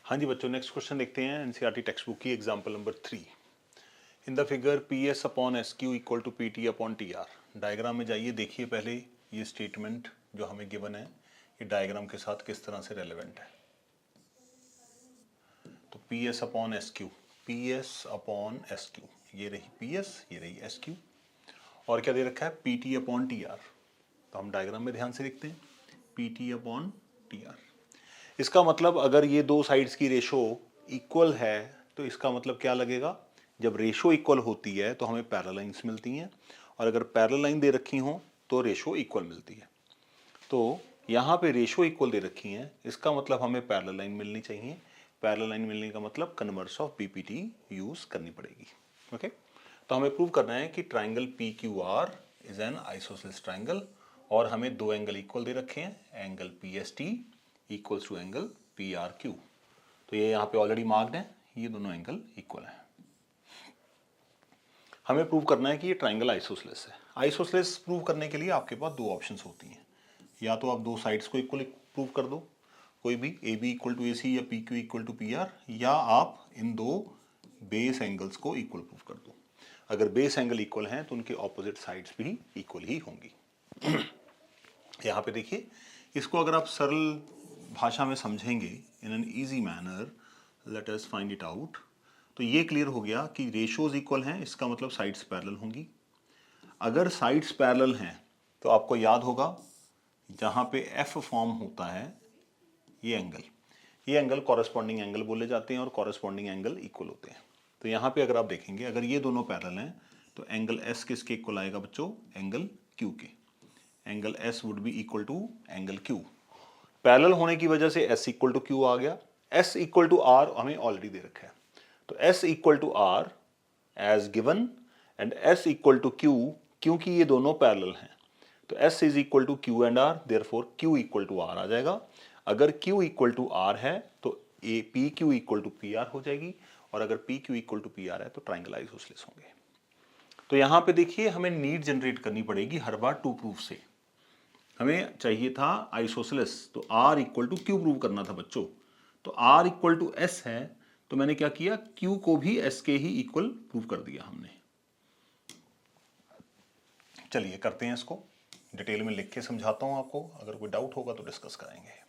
हाँ जी बच्चों, next question देखते हैं एनसीईआरटी टेक्स्ट बुक की example number 3। In the figure P S upon S Q equal to P T upon T R. Diagram में जाइए, देखिए पहले ये स्टेटमेंट जो हमें गिवन है ये डायग्राम के साथ किस तरह से रेलेवेंट है। तो P S upon S Q, P S upon S Q, ये रही पी एस, ये रही एस क्यू, और क्या दे रखा है P T upon T are. तो हम डायग्राम में ध्यान से देखते हैं, P T upon T are. इसका मतलब अगर ये दो साइड्स की रेशो इक्वल है तो इसका मतलब क्या लगेगा, जब रेशो इक्वल होती है तो हमें पैरेलल लाइंस मिलती हैं, और अगर पैरेलल लाइन दे रखी हो तो रेशो इक्वल मिलती है। तो यहाँ पे रेशो इक्वल दे रखी हैं, इसका मतलब हमें पैरेलल लाइन मिलनी चाहिए। पैरेलल लाइन मिलने का मतलब कन्वर्स ऑफ बीपीटी यूज करनी पड़ेगी। ओके, तो हमें प्रूव करना है कि triangle P Q R is an isosceles triangle, और हमें दो एंगल इक्वल दे रखे हैं, angle P S T equals to angle P R Q. तो ये यहाँ पे ऑलरेडी मार्क्ड है, ये दोनों एंगल इक्वल हैं। हमें प्रूव करना है कि ये ट्राइंगल आइसोसेलेस है। आइसोसेलेस प्रूव करने के लिए आपके पास दो ऑप्शंस होती हैं, या तो आप दो साइड्स को इक्वल प्रूव कर दो, कोई भी A B equal to A C या P Q equal to P R, या आप इन दो बेस एंगल्स को इक्वल प्रूव कर दो। अगर बेस एंगल इक्वल हैं तो उनके ऑपोजिट साइड्स भी इक्वल ही होंगी। यहाँ पे देखिए, इसको अगर आप सरल भाषा में समझेंगे, in an easy manner, let us find it out, तो ये क्लियर हो गया कि रेशोज इक्वल हैं, इसका मतलब साइड्स पैरेलल होंगी। अगर साइड्स पैरेलल हैं तो आपको याद होगा जहाँ पे एफ फॉर्म होता है ये एंगल कॉरेस्पॉन्डिंग एंगल बोले जाते हैं, और कॉरेस्पॉन्डिंग एंगल इक्वल होते हैं। तो यहाँ पे अगर आप देखेंगे, अगर ये दोनों पैरेलल हैं तो एंगल एस किसके इक्वल आएगा बच्चों, एंगल क्यू के। Angle S would be equal to angle Q. Parallel होने की वजह से एस इक्वल टू क्यू आ गया। एस इक्वल टू आर हमें ऑलरेडी दे रखा है, तो S equal to R as given, and S equal to Q, क्योंकि ये दोनों पैरेलल हैं तो S is equal to Q and R, therefore Q equal to R आ जाएगा। अगर क्यू इक्वल टू आर है तो A P Q equal to P R हो जाएगी, और अगर P Q equal to P R है तो ट्राइंगल आइसोसेलेस होंगे। तो यहां पे देखिए, हमें नीड जनरेट करनी पड़ेगी हर बार टू प्रूफ से। हमें चाहिए था आइसोसेलेस, तो R equal to Q prove करना था बच्चों। तो आर इक्वल टू एस है, तो मैंने क्या किया, क्यू को भी एस के ही इक्वल प्रूव कर दिया हमने। चलिए करते हैं इसको, डिटेल में लिख के समझाता हूं आपको, अगर कोई डाउट होगा तो डिस्कस करेंगे।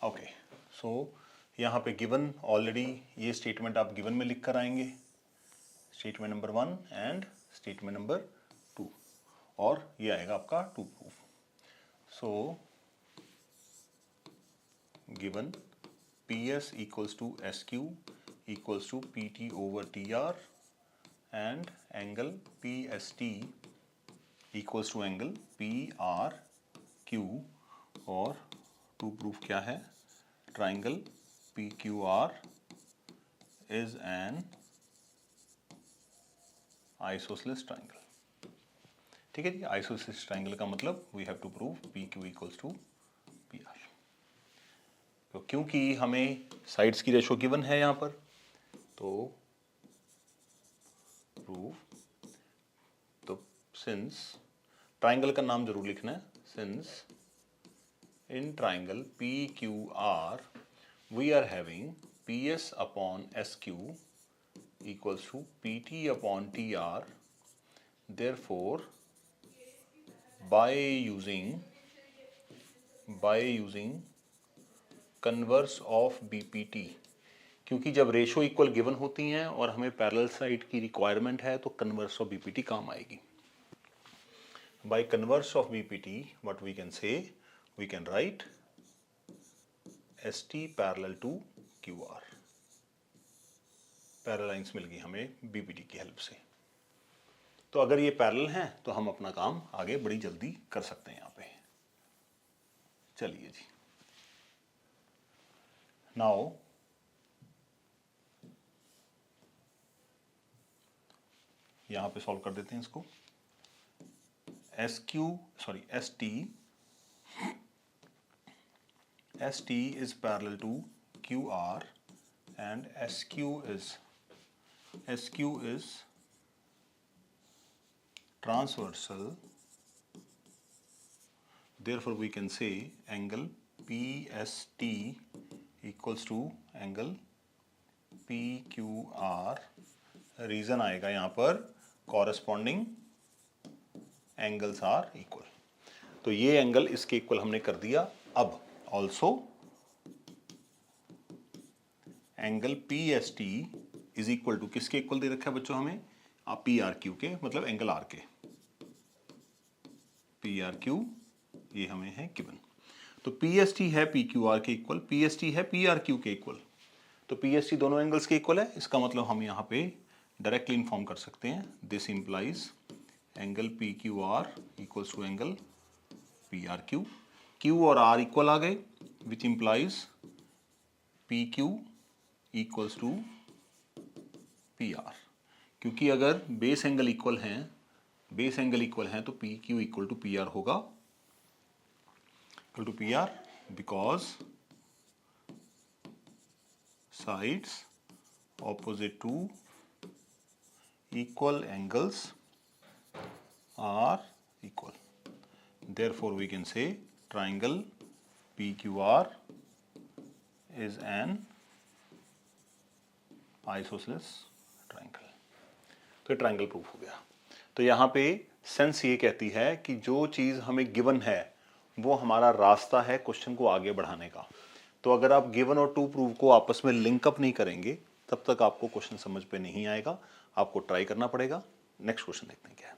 ओके, सो यहाँ पे गिवन ऑलरेडी ये स्टेटमेंट आप गिवन में लिख कर आएंगे, statement number 1 and statement number 2, और ये आएगा आपका to proof. So given P S equals to S Q equals to P T over T R, and angle P S T equals to angle P R Q, और to proof क्या है, triangle P Q R is an isosceles triangle. ठीक है जी, isosceles triangle का मतलब we have to prove P Q equals to P R. तो क्योंकि हमें साइड्स की रेशो गिवन है यहाँ पर, तो प्रूव, तो सिंस, ट्राइंगल का नाम जरूर लिखना है, since in triangle PQR we are having PS upon SQ equals to PT upon TR, therefore by using converse of BPT, क्योंकि जब रेशो इक्वल गिवन होती हैं और हमें पैरेलल साइड की रिक्वायरमेंट है तो कन्वर्स ऑफ बीपीटी काम आएगी। By converse of BPT what we can say, we can write ST parallel to QR। Parallel lines मिल गई हमें बीपीटी की हेल्प से। तो अगर ये पैरेलल हैं तो हम अपना काम आगे बड़ी जल्दी कर सकते हैं यहाँ पे। चलिए जी, नाउ यहाँ पे सॉल्व कर देते हैं इसको। ST is parallel to QR and SQ is transversal, therefore we can say angle PST equals to angle PQR, reason आएगा यहाँ पर कॉरेस्पॉन्डिंग एंगल्स आर इक्वल। तो ये एंगल इसके इक्वल हमने कर दिया। अब also angle PST is equal to किसके इक्वल दे रखा है बच्चों हमें, PRQ के, मतलब एंगल R के। PRQ ये हमें है गिवन। तो PST है PQR के इक्वल, PST है PRQ के इक्वल। तो PST दोनों एंगल्स के इक्वल है। इसका मतलब हम यहाँ पे डायरेक्टली इन्फॉर्म कर सकते हैं, this implies angle PQR equals to angle PRQ। Q और R इक्वल आ गए, which implies PQ equals to PR। क्योंकि अगर बेस एंगल इक्वल हैं तो PQ इक्वल टू PR होगा, equal to PR, because sides opposite to equal angles are equal. Therefore, we can say triangle PQR is an isosceles triangle. तो triangle proof हो गया। तो यहाँ पे सेंस ये कहती है कि जो चीज़ हमें गिवन है वो हमारा रास्ता है क्वेश्चन को आगे बढ़ाने का। तो अगर आप गिवन और टू प्रूव को आपस में लिंकअप नहीं करेंगे तब तक आपको क्वेश्चन समझ पे नहीं आएगा, आपको ट्राई करना पड़ेगा। नेक्स्ट क्वेश्चन देखते हैं क्या है।